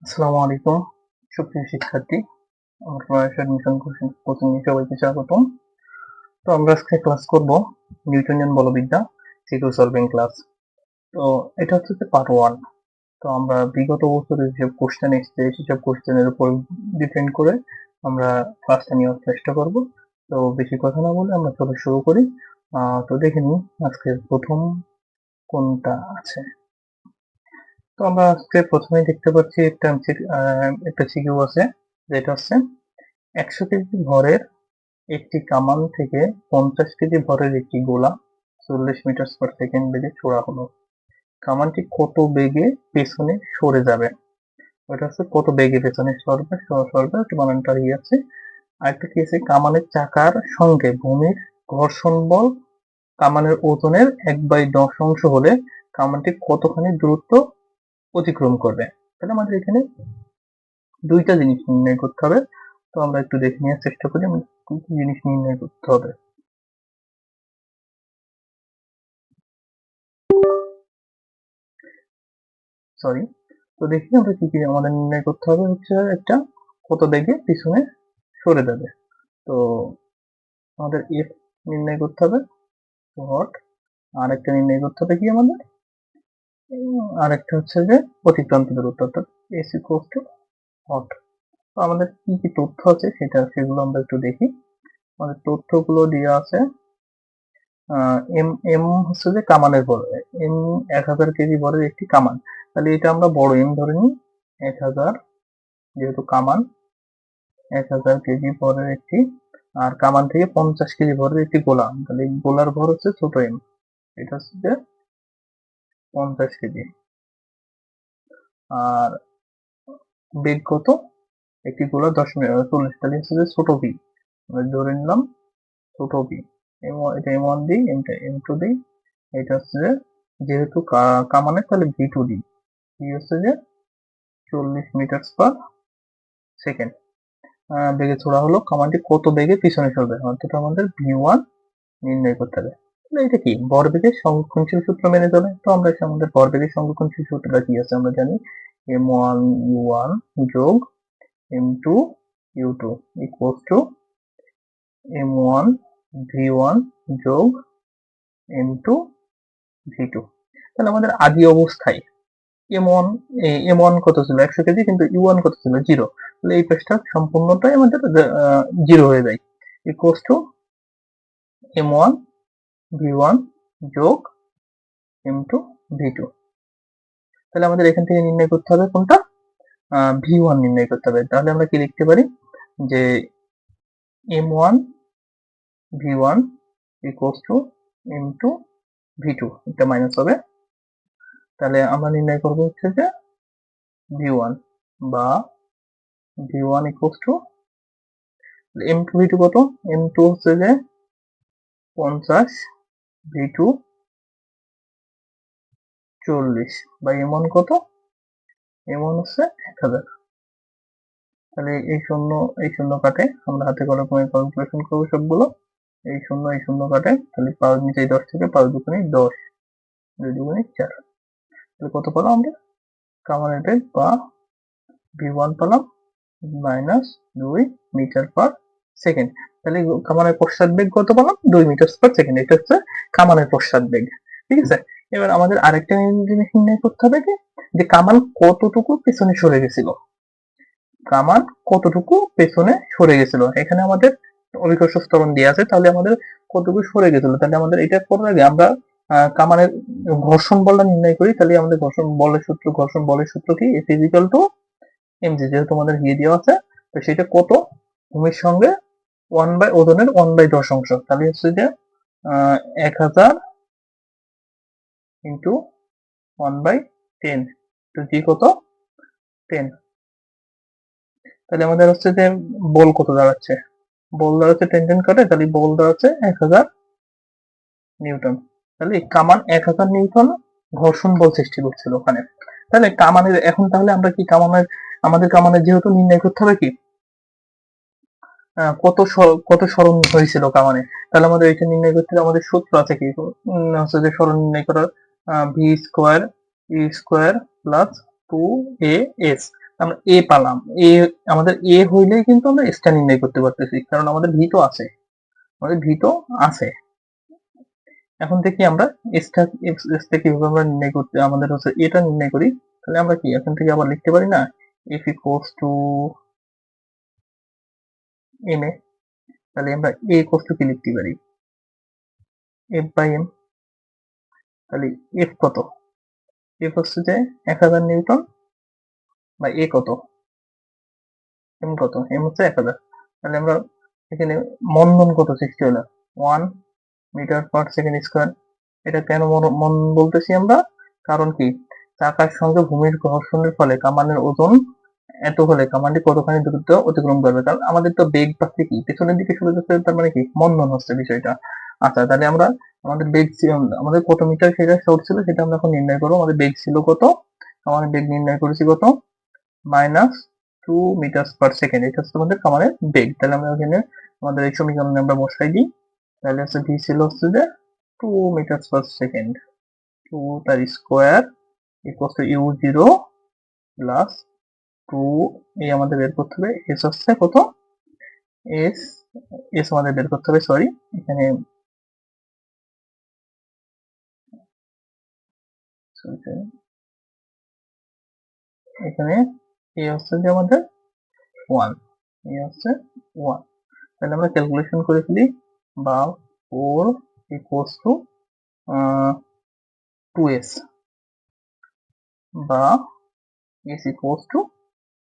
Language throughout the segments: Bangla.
আসসালামু আলাইকুম সুপ্রিয় শিক্ষার্থী, আমরা অ্যাডমিশন কোচিং এ সবাইকে স্বাগতম। তো আমরা আজকে ক্লাস করব নিউটনিয়ান বলবিদ্যা সিকিউ সলভিং ক্লাস। তো এটা হচ্ছে পার্ট 1। তো আমরা বিগত বছরের যে কোশ্চেন এসেছে সেসব কোশ্চেনের উপর ডিপেন্ড করে আমরা ক্লাসটা নেওয়ার চেষ্টা করব। তো বেশি কথা না বলে আমরা চলো শুরু করি। তো দেখে নিই আজকে প্রথম কোনটা আছে। তো আমরা আজকে প্রথমেই দেখতে পাচ্ছি একটা সিকিউ আছে, যেটা হচ্ছে 100 কেজি ভরের একটি কামান থেকে 50 কেজি ভরের একটি গোলা 40 মিটার পার সেকেন্ড বেগে ছোড়া হলো। কামানটি কত বেগে পেছনে সরে যাবে? ওটা হচ্ছে কত বেগে পেছনে সরবে একটু বানানটা আছে। আরেকটা কি আছে, কামানের চাকার সঙ্গে ভূমির ঘর্ষণ বল কামানের ওজনের 1/10 অংশ হলে কামানটি কতখানি দূরত্ব অতিক্রম করবে? তাহলে আমাদের এখানে দুইটা জিনিস নির্ণয় করতে হবে। তো আমরা একটু দেখে নেওয়ার চেষ্টা করি কি কি জিনিস নির্ণয় করতে হবে। সরি, তো দেখি আমরা কি কি আমাদের নির্ণয় করতে হবে। হচ্ছে একটা কত বেগে পিছনে সরে যাবে। তো আমাদের এফ নির্ণয় করতে হবে হট, আর একটা নির্ণয় করতে হবে কি আমাদের, আরেকটা হচ্ছে যে অতিক্রান্ত দূরত্ব, অর্থাৎ এস ইকুয়াল টু হট। তো আমাদের কি কি তথ্য আছে সেগুলো আমরা একটু দেখি। আমাদের তথ্যগুলো দেওয়া আছে। এম এম হচ্ছে যে কামানের ভর, এম 1000 কেজি ভরের একটি কামান। তাহলে এটা আমরা বড় এম ধরে নিই 1000, যেহেতু কামান 1000 কেজি ভরের একটি, আর কামান থেকে 50 কেজি ভরের একটি গোলা, তাহলে গোলার ভর হচ্ছে ছোট এম, এটা হচ্ছে যে 50 কেজি। আর বেগ কত? একটি গোলা 10 মিটার 40, তাহলে হচ্ছে যে ছোট বি, আমরা ধরে নিলাম ছোট বি। এটা এম ওয়ান দিই, এম টু দিই, এটা হচ্ছে যে যেহেতু কামানের তাহলে ভি টু দিই, ভি হচ্ছে যে 40 মিটার পার সেকেন্ড বেগে ছোড়া হলো। কামানটি কত বেগে পিছনে সরবে, অর্থাৎ আমাদের ভি ওয়ান নির্ণয় করতে হবে। এটা কি ভরবেগের সংরক্ষণশীল সূত্র মেনে চলে। তো আমরা আমাদের ভরবেগের সংরক্ষণশীল সূত্রটা কি আছে আমরা জানি, এম ওয়ান ইউ ওয়ান যোগ M two U two equals to M one V one যোগ এম টু ভি টু। তাহলে আমাদের আদি অবস্থায় এম ওয়ান এম ওয়ান কত ছিল 100 কেজি, কিন্তু ইউ ওয়ান কত ছিল 0। তাহলে এই পেজটা সম্পূর্ণটাই আমাদের 0 হয়ে যায়, equals to M one V one যোগ এম টু ভি টু। তাহলে আমাদের এখান থেকে নির্ণয় করতে হবে কোনটা, ভি ওয়ান নির্ণয় করতে হবে। তাহলে আমরা কি লিখতে পারি যে M one V one equals to M two V two, এটা মাইনাস হবে। তাহলে আমরা নির্ণয় করবো হচ্ছে যে ভি ওয়ান বা V one equals to M two V two কত, এম টু হচ্ছে যে 50, ভি টু 40, বা এম ওয়ান কত, এম ওয়ান হচ্ছে 1000। তাহলে এই শূন্য কাটে, আমরা হাতে কলমে ক্যালকুলেশন করবো সবগুলো। এই শূন্য কাটে, তাহলে 5 নিচে 10 থেকে 5 দুগুণে 10, 2 দুগুণে 4। তাহলে কত পেলাম আমরা, কামানের বেগ বা ভি ওয়ান পেলাম -2 মিটার পার সেকেন্ড। তাহলে কামানের পশ্চাৎ বেগ কত পেলাম, 2 মিটার পার সেকেন্ড। এটা হচ্ছে কামানের পশ্চাৎ বেগ, ঠিক আছে। এবার আমাদের আরেকটা জিনিস নির্ণয় করতে হবে কি, যে কামান কতটুকু পেছনে সরে গেছিল। কামান কতটুকু পেছনে সরে গেছিল, এখানে আমাদের অভিকর্ষ ত্বরণ দেওয়া আছে। তাহলে আমাদের কতটুকু সরে গেছিল, তাহলে আমাদের এটা করার আগে আমরা কামানের ঘর্ষণ বলটা নির্ণয় করি। তাহলে আমাদের ঘর্ষণ বলের সূত্র কি, F is equal to MG, যেহেতু আমাদের দিয়ে দেওয়া আছে। তো সেটা কত, ভূমির সঙ্গে ওজনের 1/10 অংশ, তাহলে হচ্ছে যে 1000 ইন্টু 1/10, তো জি কত 10। তাহলে আমাদের হচ্ছে যে বল কত দাঁড়াচ্ছে, বল দাঁড়াচ্ছে 10 কাটে, তাহলে বল দাঁড়াচ্ছে 1000 নিউটন। তাহলে কামান 1000 নিউটন ঘর্ষণ বল সৃষ্টি করছিল ওখানে। তাহলে কামানের এখন তাহলে আমরা কি আমাদের কামানের যেহেতু নির্ণয় করতে হবে কি কত সরণ হয়েছিল কামানে, তাহলে আমাদের এটা নির্ণয় করতে হলে আমাদের সূত্র আছে কি, হচ্ছে যে সরণ নির্ণয় করার, V square E square plus 2 A S. আমরা এ পালাম, এ আমাদের এ হইলেই কিন্তু আমরা এসটা নির্ণয় করতে পারতেছি, কারণ আমাদের ভি তো আছে, আমাদের ভি তো আছে। এখন থেকে আমরা এসটা এসটা কিভাবে আমরা নির্ণয় করতে, আমাদের হচ্ছে এটা নির্ণয় করি, তাহলে আমরা কি এখান থেকে আবার লিখতে পারি না, F equals to M A, তাহলে আমরা এ ইকুয়ালস টু কি লিখতে পারি, এফ বাই এম। তাহলে এফ কত, এফ হচ্ছে যে 1000 নিউটন, বা এ কত, এম কত, এম হচ্ছে 1000। তাহলে আমরা এখানে মন্দন কত সৃষ্টি হলো, 1 মিটার পার সেকেন্ড স্কোয়ার। এটা কেন মন বলতেছি আমরা, কারণ কি চাকার সঙ্গে ভূমির ঘর্ষণের ফলে কামানের ওজন এত হলে কামানটি কতখানি দূরত্ব অতিক্রম করবে, কারণ আমাদের তো বেগ পাচ্ছে কি পেছনের দিকে সরে যাচ্ছে, তার মানে কি মন্দন হচ্ছে বিষয়টা। আচ্ছা, তাহলে আমরা আমাদের বেগ আমাদের কত মিটার সেটা শর্ট ছিল, সেটা আমরা এখন নির্ণয় করবো। আমাদের বেগ ছিল কত, আমাদের বেগ নির্ণয় করেছি কত, -2 মিটার পার সেকেন্ড, এটা হচ্ছে আমাদের কামানের বেগ। তাহলে আমরা এখানে আমাদের এই সমীকরণে আমরা বসাই দিই। তাহলে হচ্ছে ভি ছিল হচ্ছে যে 2 মিটার পার সেকেন্ড, 2 তার square equal to u0 plus 2, এই আমাদের বের করতে হবে। এস হচ্ছে কত, এস, এস আমাদের বের করতে হবে, সরি এখানে এখানে এ হচ্ছে যে আমাদের 1, এ হচ্ছে 1। তাহলে আমরা ক্যালকুলেশন করে ফেলি, বা 4 ইকুয়ালস টু 2s, বা s ইকুয়ালস টু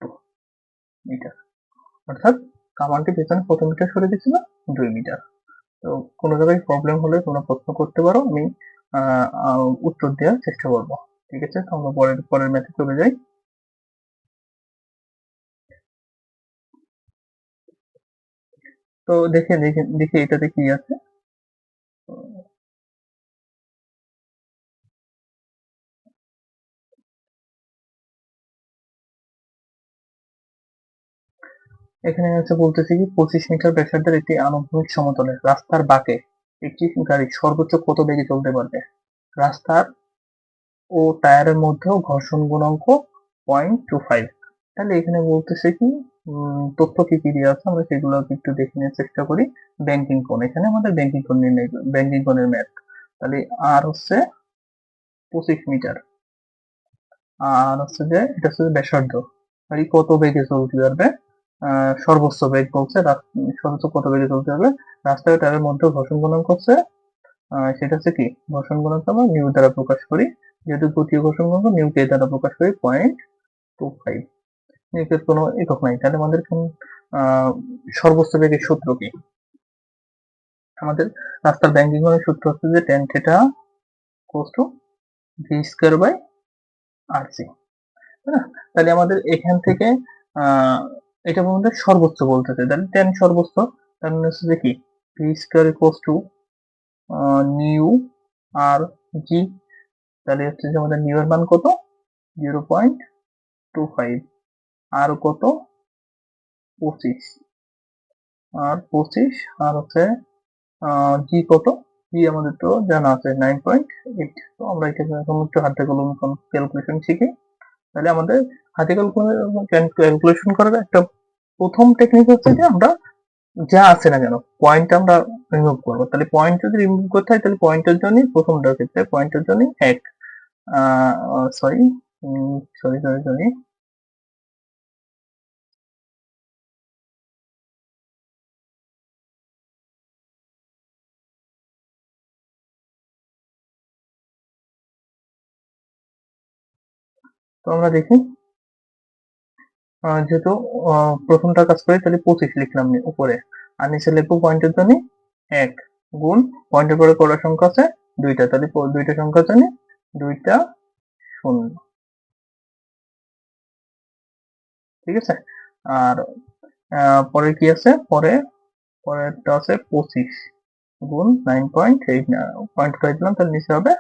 2 মিটার। অর্থাৎ কামানটি পেছনে কত মিটার সরে গেছিল, 2 মিটার। তো কোনো জায়গায় প্রবলেম হলে তোমরা প্রশ্ন করতে পারো, আমি উত্তর দেওয়ার চেষ্টা করবো। ঠিক আছে, তো আমরা পরের ম্যাথে চলে যাই। তো দেখে দেখে দেখে এটাতে কি আছে। এখানে হচ্ছে বলতেছি কি 25 মিটার ব্যাসার্ধের একটি আনুভূমিক সমতলে রাস্তার বাঁকে একটি গাড়ি সর্বোচ্চ কত বেগে চলতে পারবে, রাস্তার ও টায়ারের মধ্যেও ঘর্ষণ গুণাঙ্ক 0.25। তাহলে এখানে বলতেছে কি তথ্য কি কি দেওয়া আছে আমরা সেগুলো একটু দেখে নেওয়ার চেষ্টা করি। ব্যাংকিং কোণ, এখানে আমাদের ব্যাংকিং কোণ নির্ণয়, ব্যাংকিং কোণের ম্যাথ। তাহলে আর হচ্ছে 25 মিটার, আর হচ্ছে যে এটা হচ্ছে ব্যাসার্ধ, আর কত বেগে চলতে পারবে, সর্বোচ্চ বেগ বলছে, সর্বোচ্চ কত বেগে চলতে হবে, রাস্তায় টায়ারের মধ্যে ঘর্ষণ গুণাঙ্ক হচ্ছে সেটা হচ্ছে কি, ঘর্ষণ গুণাঙ্ক আমরা নিউ দ্বারা প্রকাশ করি, যেহেতু গতীয় ঘর্ষণ গুণাঙ্ক নিউ কে দ্বারা প্রকাশ করি 0.25। নিউকের কোনো একক নাই, তাহলে আমাদের সর্বোচ্চ বেগের সূত্র কি, আমাদের রাস্তার ব্যাংকিং কোণের সূত্র হচ্ছে যে tan theta equals to V square by R C. তাহলে আমাদের এখান থেকে এটা আমাদের সর্বোচ্চ বলতেছে, তাহলে tan সর্বোচ্চ, তার মানে হচ্ছে যে কি V square equals to mu R G. তাহলে হচ্ছে যে আমাদের নিউ এর মান কত, 0.25, আর কত 25, আর 25, আর হচ্ছে জি কত, জি আমাদের তো জানা আছে 9.8। তো আমরা এটাকে এখন একটু হাতে কলমে ক্যালকুলেশন শিখি। তাহলে আমাদের হাতে কলমে ক্যালকুলেশন করার একটা প্রথম টেকনিক হচ্ছে যে আমরা যা আছে না কেন পয়েন্ট আমরা রিমুভ করবো। তাহলে পয়েন্ট যদি রিমুভ করতে হয়, তাহলে পয়েন্টের জন্য প্রথমটার ক্ষেত্রে পয়েন্টের জন্য এক, সরি সরি সরি সরি তো আমরা দেখি, যেহেতু প্রথমটা কাজ করি, তাহলে 25 লিখলাম উপরে, আর নিচে লিখবো পয়েন্টের জন্য এক, গুণ পয়েন্টের পরে কটা সংখ্যা আছে, দুইটা, তাহলে দুইটা সংখ্যার জন্য দুইটা শূন্য। ঠিক আছে, আর পরে কি আছে, পরেরটা আছে 25 গুণ 9.8, পয়েন্ট করে দিলাম, তাহলে নিচে হবে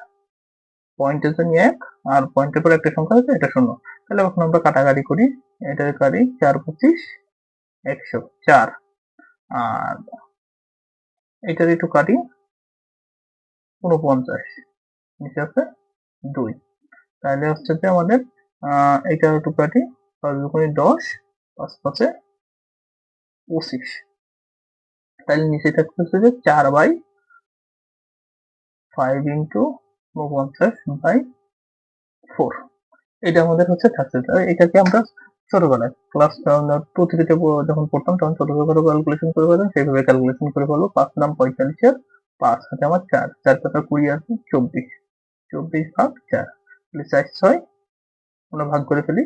পয়েন্টের জন্য এক, আর পয়েন্টের পরে একটা সংখ্যা আছে এটা শূন্য। তাহলে এখন আমরা কাটাকাটি করি, এটার কারি 4 25 104, আর এটার একটু কাটি 49, নিচে আছে 2। তাহলে হচ্ছে যে আমাদের এটার একটু কাটি 5 দুগুণে 10, 5 5 25। তাহলে নিচে থাকতেছে যে 4/5 ইন্টু 49/4। এটা আমাদের হচ্ছে থাকছে। এটাকে আমরা ছোটবেলায় ক্লাস 2-3 যখন পড়তাম তখন ছোট ছোট করে ক্যালকুলেশন করে ফেলতাম, সেইভাবে ক্যালকুলেশন করে ফেলবো। 5 নাম 45-এর 5 হাতে আমার 4, 4 পাতা 20 আছে 24, 24 ভাগ 4, তাহলে 4 6 আমরা ভাগ করে ফেলি,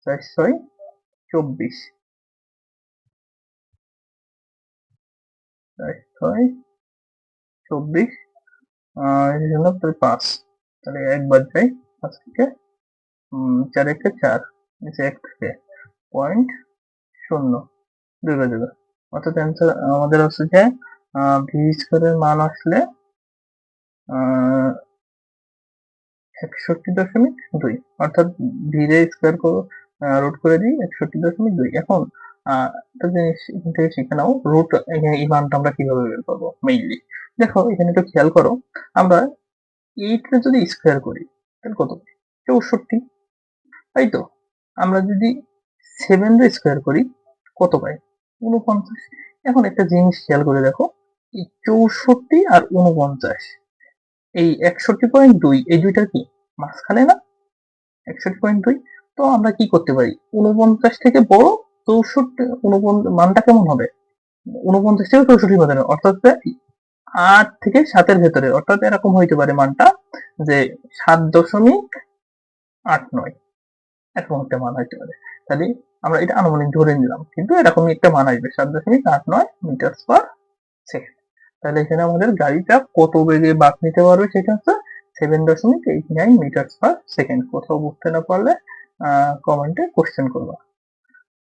4 6 24, 4 6 24, এই জন্য 5, তাহলে একবার যাই 5 থেকে 4 1 4, নিচে 1 থেকে 0.0 2 বাজে। অর্থাৎ অ্যান্সার আমাদের হচ্ছে যে ভি স্কোয়ারের মান আসলে 61.2, অর্থাৎ ভিরে স্কোয়ার রুট করে দিই 61.2। এখন একটা জিনিস এখান থেকে শিখে নাও, রুট এই মানটা আমরা কিভাবে বের করবো। মেইনলি দেখো এখানে একটু খেয়াল করো, আমরা 8 কে যদি স্কোয়ার করি তাহলে কত, 64, তাই তো। আমরা যদি 7 রে স্কোয়ার করি কত পাই, 49। এখন একটা জিনিস খেয়াল করে দেখো, এই 64 আর 49, এই 61.2 এই দুইটার কি মাঝখানে না, 61.2। তো আমরা কি করতে পারি, 49 থেকে বড় 64 মানটা কেমন হবে, 49 থেকে 64 মধ্যে, অর্থাৎ 8 থেকে 7-এর ভেতরে, অর্থাৎ এরকম হইতে পারে মানটা যে 7.89, এরকম একটা মান হইতে পারে। তাহলে আমরা এটা আনুমানিক ধরে নিলাম, কিন্তু এরকমই একটা মান আসবে 7.89 মিটার পার সেকেন্ড। তাহলে এখানে আমাদের গাড়িটা কত বেগে বাঁক নিতে পারবে সেটা হচ্ছে 7.89 মিটার পার সেকেন্ড। কোথাও বুঝতে না পারলে কমেন্টে কোশ্চেন করবো।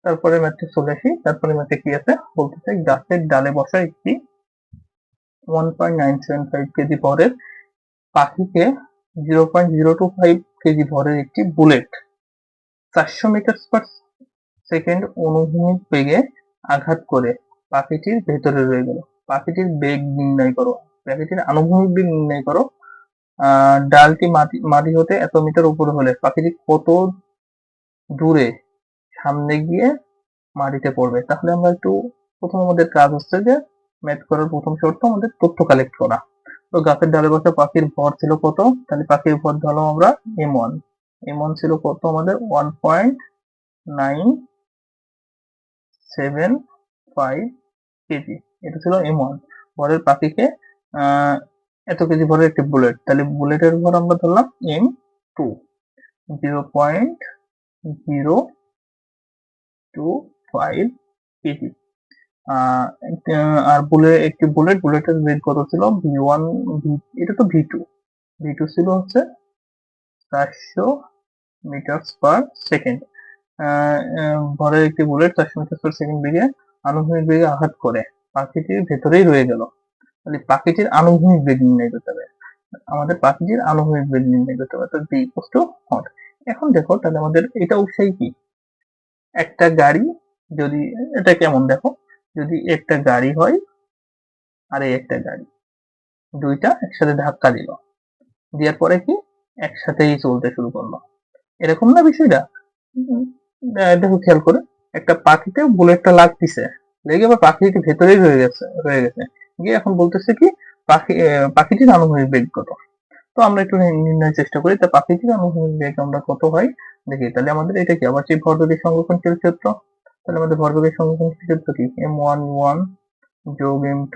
তারপরে ম্যাথে চলে আসি। তারপরে ম্যাথে কি আছে বলতে চাই, গাছের ডালে বসা একটি 1.975 কেজি ভরের পাখিকে 0.025 কেজি ভরের একটি বুলেট 400 মিটার পার সেকেন্ড অনুভূমিক বেগে আঘাত করে পাখিটির ভেতরে রয়ে গেল। পাখিটির বেগ নির্ণয় করো, পাখিটির আনুভূমিক বেগ নির্ণয় করো। ডালটি মাটি হতে এত মিটার উপরে হলে পাখিটি কত দূরে সামনে গিয়ে মাটিতে পড়বে। তাহলে আমরা একটু প্রথম আমাদের কাজ হচ্ছে যে ম্যাথ করার প্রথম শর্ত আমাদের তথ্য কালেক্ট করা। তো গাছের ডালে বসা পাখির ভর ছিল কত, তাহলে পাখির ভর ধরলাম আমরা m1, m1 ছিল কত আমাদের 1.975 কেজি, এটা ছিল m1 ভরের পাখিকে। এত কেজি ভরের একটি বুলেট, তাহলে বুলেটের ভর আমরা ধরলাম m2, 0.025 কেজি। আর একটি বুলেটের বেগ কত ছিল v1, এটা তো v2, v2 ছিল হচ্ছে 400 মিটার পার সেকেন্ড। ভরের একটি বুলেট 400 মিটার পার সেকেন্ড বেগে আনুভূমিক বেগে আঘাত করে পাখিটির ভেতরেই রয়ে গেল। তাহলে পাখিটির আনুভূমিক বেগ নির্ণয় করতে হবে, আমাদের পাখিটির আনুভূমিক বেগ নির্ণয় করতে হবে, অর্থাৎ v equals to what। এখন দেখো তাহলে আমাদের এটা উৎসাহী কি, একটা গাড়ি যদি, এটা কেমন দেখো, যদি একটা গাড়ি হয় আর এই একটা গাড়ি, দুইটা একসাথে ধাক্কা দিল, দেওয়ার পরে কি একসাথেই চলতে শুরু করলো, এরকম না বিষয়টা। দেখো খেয়াল করে, একটা পাখিতে বুলেটটা লাগতেছে, লেগে আবার পাখিটি ভেতরেই রয়ে গেছে গিয়ে এখন বলতেছে কি পাখিটির আনুভূমিক বেগ কত। তো আমরা একটু নির্ণয়ের চেষ্টা করি, তা পাখিটির আনুভূমিক বেগ আমরা কত হয় দেখি। তাহলে আমাদের এটা কি আবার সেই ভরবেগের সংরক্ষণশীল ক্ষেত্র, তাহলে আমাদের ভরবেগের সংরক্ষণশীল ক্ষেত্র কি m1 যোগ m2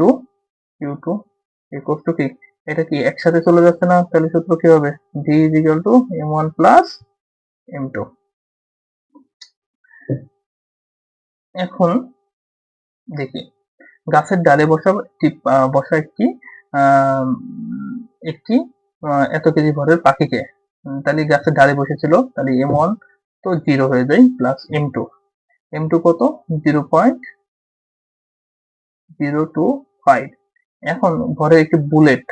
q2 ইকুয়াল টু কি, এটা কি একসাথে চলে যাচ্ছে না, তাহলে সূত্র কি হবে v is equal to m1 plus m2। এখন দেখি গাছের ডালে বসা একটি একটি এত কেজি ভরের পাখিকে, তাহলে গাছের ডালে বসেছিল, তাহলে m1 তো 0 হয়ে যায় প্লাস m2 কত 0.025। এখন ভরে একটি বুলেট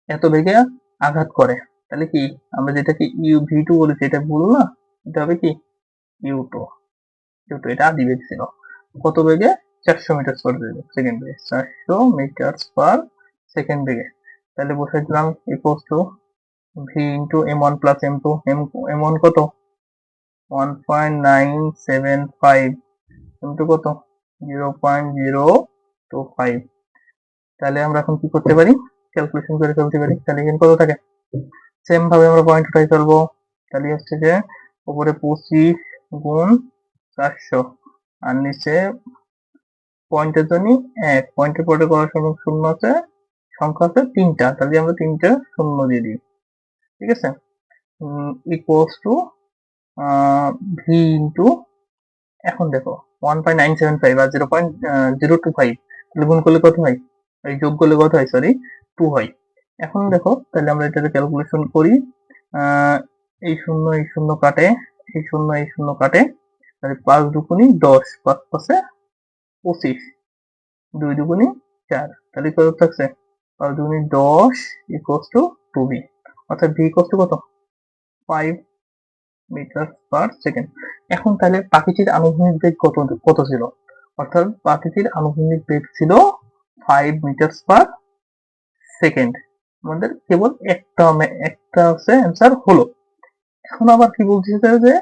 এত বেগে আঘাত করে, তাহলে কি আমরা যেটাকে v2 বলেছি এটা ভুল না, এটা হবে কি u2, এটা আদি বেগ ছিল কত বেগে 400 মিটার পার সেকেন্ড বেগে, 400 মিটার পার সেকেন্ড বেগে। তাহলে বসাই দিলাম equals to v into m1 plus m2, m1 কত 1.975 ইন্টু কত 0.025। তাহলে আমরা এখন কি করতে পারি, ক্যালকুলেশন করে ফেলতে পারি। তাহলে এখানে কত থাকে, সেম ভাবে আমরা পয়েন্ট উঠাই ফেলবো। তাহলে হচ্ছে যে উপরে 25 গুণ 400 আর নিচে পয়েন্টের জন্য 1, পয়েন্টের পরে করার সময় শূন্য আছে, সংখ্যা আছে 3টা, তাহলে আমরা 3টে শূন্য দিয়ে দিই। ঠিক আছে, ইকুয়ালস টু ভি ইন্টু, এখন দেখো 1.975 আর 0.025, তাহলে গুণ করলে কত হয়, এই যোগ করলে কত হয়, সরি 2 হয়। এখন দেখো তাহলে আমরা এটাকে ক্যালকুলেশন করি। এই শূন্য কাটে, এই শূন্য কাটে, তাহলে 5 দুগুণি 10, 5 পাশে 25, 2 দুগুণি 4, তাহলে কত থাকছে 5 দুগুণি 10 ইকুয়ালস টু 2v, অর্থাৎ v ইকুয়ালস টু কত 5 মিটার পার সেকেন্ড। এখন তাহলে পাখিটির আনুভূমিক বেগ কত ছিল, অর্থাৎ পাখিটির আনুভূমিক বেগ ছিল 5 মিটার পার সেকেন্ড। আমাদের কেবল একটা হচ্ছে অ্যান্সার হলো। এখন আবার কি বলতেছে যে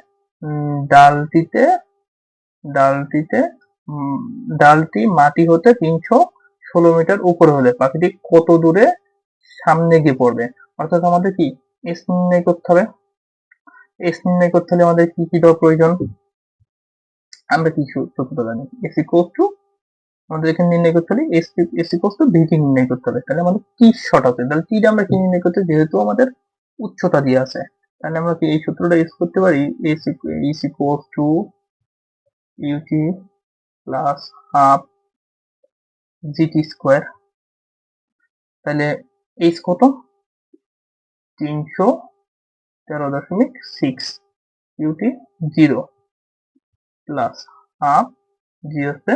ডালটি মাটি হতে 316 মিটার উপরে হলে পাখিটি কত দূরে সামনে গিয়ে পড়বে, অর্থাৎ আমাদের কি এস নির্ণয় করতে হবে। এস নির্ণয় করতে হলে আমাদের কি কি দেওয়া প্রয়োজন, আমরা কি সূত্র জানি, এস ইকুয়ালস টু, আমাদের এখানে নির্ণয় করতে হলে এস ইকুয়ালস টু ভিটি নির্ণয় করতে হবে। তাহলে আমাদের কি শর্ট আছে, তাহলে টিটা আমরা কি নির্ণয় করতে, যেহেতু আমাদের উচ্চতা দিয়ে আছে, তাহলে আমরা কি এই সূত্রটা ইউজ করতে পারি, S equals to UT plus half GT square. তাহলে এইচ কত 313.6, ইউটি 0 প্লাস হাফ জি হচ্ছে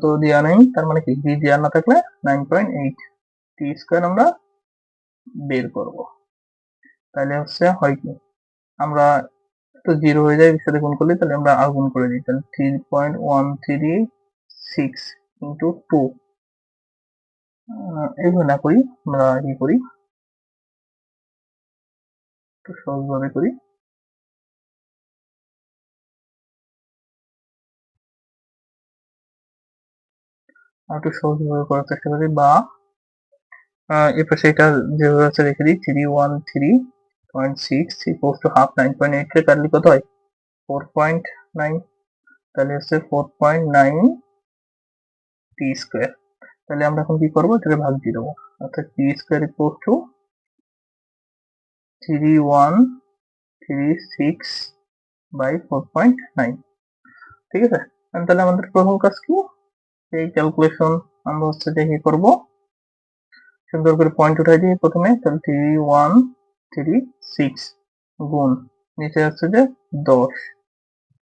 তো দেওয়া নেই, তার মানে কি জি দেওয়া না থাকলে 9.8 টি স্কোয়ার আমরা বের করব। তাহলে হচ্ছে হয় কি, আমরা তো 0 হয়ে যায় সাথে গুণ করলে, তাহলে আমরা আর গুণ করে দিই, তাহলে 3.136 ইন্টু 2, এইভাবে না করি, আমরা কি করি একটু সহজভাবে করি, একটু সহজভাবে করার চেষ্টা করি, বা এর পাশে এটা যেভাবে আছে রেখে দিই, 313.6 ইকুয়ালস টু হাফ 9.8 কে কাটলে কত হয় 4.9, তাহলে হচ্ছে 4.9 টি স্কোয়ার। তাহলে আমরা এখন কি করবো, এটাকে ভাগ দিয়ে দেবো, অর্থাৎ টি স্কোয়ার ইকুয়ালস টু 3136 বাই 4.9। ঠিক আছে, তাহলে আমাদের প্রথম কাজ কি, এই ক্যালকুলেশন আমরা হচ্ছে যে কি করবো, সুন্দর করে পয়েন্ট উঠাই দিই প্রথমে, তাহলে 3136 গুণ নিচে হচ্ছে যে 10,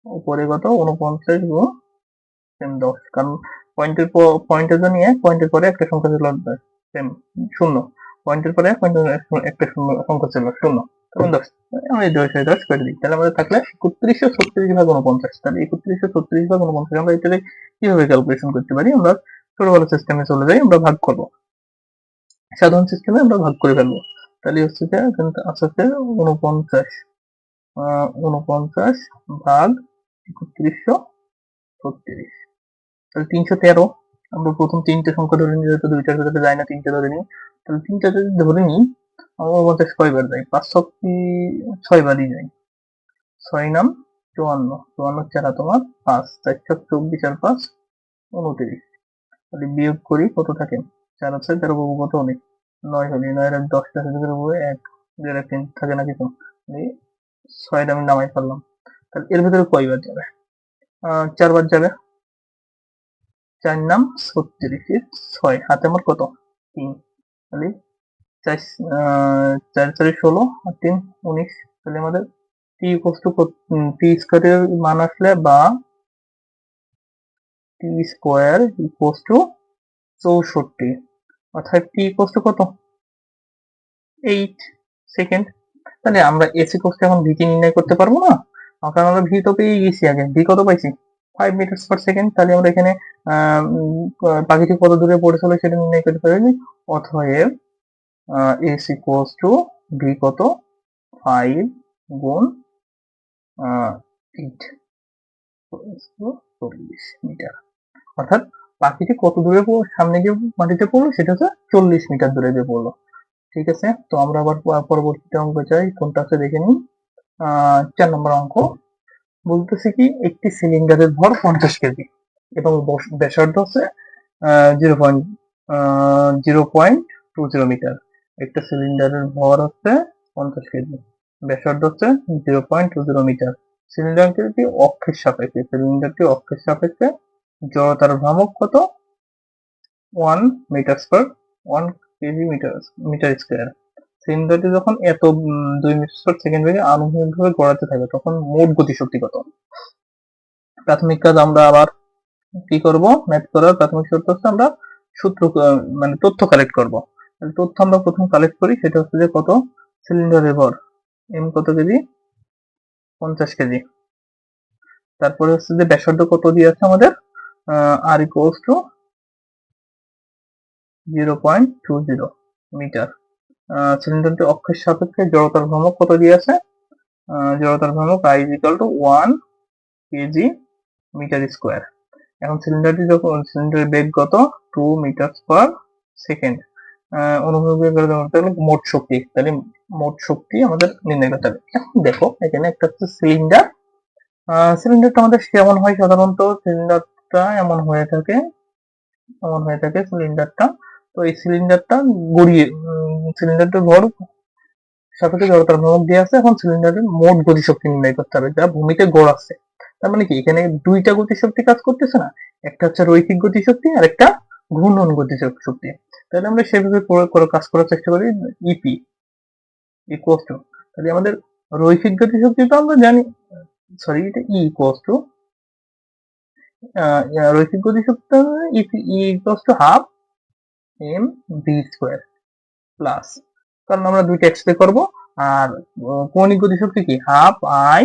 উপরে কত 49 গুণ 10, কারণ পয়েন্টের জন্য পয়েন্টের পরে একটা সংখ্যা ছিল সেম শূন্য, পয়েন্টের পরে একটা শূন্য সংখ্যা ছিল শূন্য, তখন 10, আমি 10 করে দিই, তাহলে আমাদের থাকলে 3136 ভাগ 49। তাহলে 3136 ভাগ 49 আমরা এটাকে কিভাবে ক্যালকুলেশন করতে পারি, আমরা ছোটবেলা সিস্টেমে চলে যাই, আমরা ভাগ করব, সাধারণ সিস্টেমে আমরা ভাগ করে ফেলবো। তাহলে হচ্ছে যে আস্তে 49 ভাগ 3136, তাহলে 313। আমরা প্রথম তিনটে সংখ্যা ধরে নিই, যেহেতু দুইটার ভিতরে যায় না, তিনটে ধরে নিই। তাহলে তিনটা যদি ধরে নিই, আমরা 49 কয়বার যায়, 5 শক্তি 6 বারই যায়, 6 নাম 54, 54 চারা তোমার 5, 4 ছক 24 আর 5 29। তাহলে বিয়োগ করি কত থাকে, 4 আছে 13 বাবু কত হলে 9 হলে, 9 এর 10টা থেকে দেবো 1, 0 3 থাকে না কিছু, 6 আমি নামাই ফেললাম। তাহলে এর ভিতরে কয়বার যাবে, 4 বার যাবে, 4 নাম 36, 6 হাতে আমার কত 3, তাহলে 4 4 16 আর 3 19। তাহলে আমাদের টি ইকুয়ালস টু টি স্কয়ারের মান আসলে, বা টি স্কয়ার ইকুয়ালস টু 64, অর্থাৎ টি ইকুয়ালস টু কত 8 সেকেন্ড। তাহলে আমরা এস ইকুয়ালস টু এখন ভি টি নির্ণয় করতে পারবো না, কারণ আমরা ভি তো পেয়ে গেছি আগে, ভি কত পাইছি 5 মিটার পার সেকেন্ড। তাহলে আমরা এখানে পাখিটি কত দূরে পড়েছিল সেটা নির্ণয় করতে পারি, অতএব এস ইকুয়ালস টু ভি কত 5 গুণ ফিট 40 মিটার। অর্থাৎ পাখিটি কত দূরে সামনে গিয়ে মাটিতে পড়লো সেটা হচ্ছে 40 মিটার দূরে গিয়ে পড়লো। ঠিক আছে, তো আমরা আবার পরবর্তীতে অঙ্ক যাই, কোনটা আছে দেখে নিই। 4 নম্বর অঙ্ক বলতেছে কি একটি সিলিন্ডারের ভর 50 কেজি এবং ব্যাসার্ধ হচ্ছে 0.20 মিটার। একটা সিলিন্ডারের ভর হচ্ছে 50 কেজি, ব্যাসার্ধ হচ্ছে 0.20 মিটার। সিলিন্ডারটি অক্ষের সাপেক্ষে জড়তার ভ্রামক কত? 1 metre square 1 KG metre square. সিলিন্ডারটি যখন এত 2 মিটার পার সেকেন্ড বেগে আনুভূমিকভাবে গড়াতে থাকে তখন মোট গতিশক্তি কত? প্রাথমিক কাজ আমরা আবার কি করব? ম্যাথ করার প্রাথমিক শর্ত হচ্ছে আমরা সূত্র মানে তথ্য কালেক্ট করব। তথ্য আমরা প্রথম কালেক্ট করি, সেটা হচ্ছে যে কত সিলিন্ডারের ভর, এম কত কেজি? 50 কেজি। তারপরে হচ্ছে যে ব্যাসার্ধ কত দিয়ে আছে আমাদের? আর ইকুয়ালস টু 0.20 মিটার। সিলিন্ডারটি অক্ষের সাপেক্ষে জড়তার ভ্রামক কত দিয়ে আছে? জড়তার ভ্রামক I is equal to 1 KG metre square. এখন সিলিন্ডারের বেগ কত? 2 মিটার পার সেকেন্ড। অনুভূমিক বেগ মোট শক্তি, তাহলে মোট শক্তি আমাদের নির্ণয় করতে হবে। এখন দেখো এখানে একটা হচ্ছে সিলিন্ডার। সিলিন্ডারটা আমাদের কেমন হয়? সাধারণত সিলিন্ডারটা এমন হয়ে থাকে সিলিন্ডারটা। তো এই সিলিন্ডারটা গড়িয়ে সিলিন্ডারটার ভর সাপেক্ষে জড়তার ভ্রামক দিয়ে আছে। এখন সিলিন্ডারের মোট গতিশক্তি নির্ণয় করতে হবে যা ভূমিতে গড়াচ্ছে। তার মানে কি এখানে দুইটা গতিশক্তি কাজ করতেছে না? একটা হচ্ছে রৈখিক গতিশক্তি আর একটা ঘূর্ণন গতিশক্তি। তাহলে আমরা সেভাবে করে কাজ করার চেষ্টা করি। ইপি ইকুয়ালস টু, তাহলে আমাদের রৈখিক গতিশক্তি তো আমরা জানি, সরি এটা ই ইকুয়ালস টু রৈখিক গতিশক্তি EP equals to half M V square plus, কারণ আমরা দুইটা এক্সপ্রেস করব। আর কৌণিক গতিশক্তি কি? Half I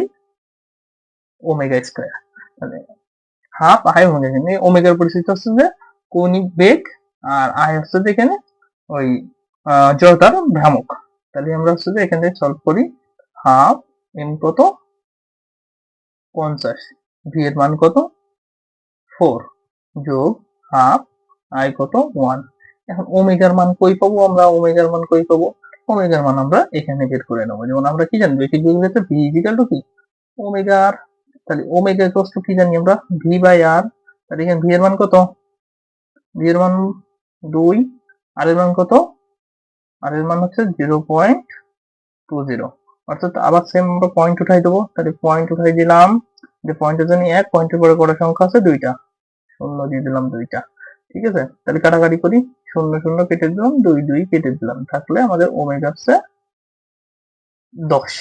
omega square. মানে হাফ আই ওমেগা, ওমেগার পরিস্থিতি হচ্ছে যে কৌণিক বেগ আর আই হচ্ছে যে এখানে ওই জড়তার ভ্রামক। তাহলে আমরা হচ্ছে যে এখান থেকে সলভ করি। হাফ এম কত? 50, ভি এর মান কত? 4 যোগ হাফ আই কত? 1। এখন ওমেগার মান কই পাবো আমরা? ওমেগার মান আমরা এখানে বের করে নেবো। যেমন আমরা কি জানি রৈখিক গতিতে ভি ইকুয়াল টু কি? ওমেগা আর। তাহলে ওমেগা ইকুয়াল টু কি জানি আমরা? ভি বাই আর। তাহলে এখানে ভি এর মান কত? ভি এর মান 2, আর এর মান কত? আর এর মান হচ্ছে 0.20। অর্থাৎ আবার সেম আমরা পয়েন্ট উঠাই দেবো। তাহলে পয়েন্ট উঠাই দিলাম, যে পয়েন্টের জন্য 1, পয়েন্টের পরে কটা সংখ্যা আছে? 2টা, 0 দিয়ে দিলাম 2টা। ঠিক আছে, তাহলে কাটাকাটি করি, 0 0 কেটে দিলাম, 2 2 কেটে দিলাম, থাকলে আমাদের ওমেগা হচ্ছে 10।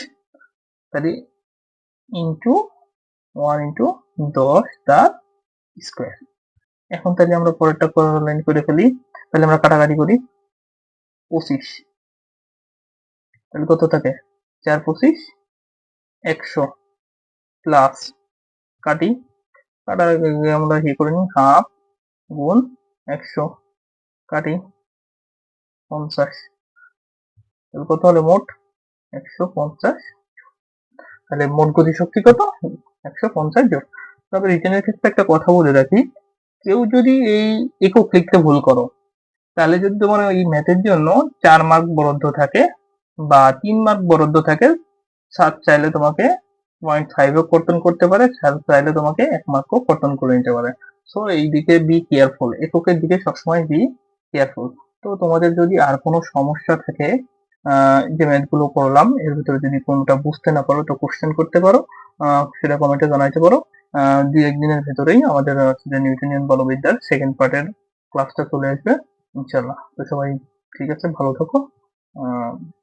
তাহলে ইন্টু 1 ইন্টু 10 তার স্কয়ার। এখন তাহলে আমরা পরেরটা লাইন করে ফেলি। তাহলে আমরা কাটাকাটি করি, 25, তাহলে কত থাকে? 4 25 100 প্লাস, কাটি, কাটার আগে আমরা কি করে নিই? হাফ গুণ 100 কাটি 50, তাহলে কত হলো মোট? 150। তাহলে মোট গতিশক্তি কত? 150 জোল। তবে রিটেনের ক্ষেত্রে একটা কথা বলে রাখি, কেউ যদি এই একক লিখতে ভুল করো, তাহলে যদি তোমার এই ম্যাথের জন্য 4 মার্ক বরাদ্দ থাকে বা 3 মার্ক বরাদ্দ থাকে, স্যার চাইলে তোমাকে 0.5ও কর্তন করতে পারে, স্যার চাইলে তোমাকে 1 মার্কও কর্তন করে নিতে পারে। সো এই দিকে বি কেয়ারফুল, এককের দিকে সবসময় বি কেয়ারফুল। তো তোমাদের যদি আর কোনো সমস্যা থাকে, যে ম্যাথগুলো করলাম এর ভিতরে যদি কোনটা বুঝতে না পারো তো কোশ্চেন করতে পারো, সেটা কমেন্টে জানাইতে পারো। 2-1 দিনের ভিতরেই আমাদের নিউটনিয়ান বলবিদ্যার সেকেন্ড পার্টের ক্লাসটা চলে আসবে ইনশাল্লাহ। তো সবাই ঠিক আছে, ভালো থাকো।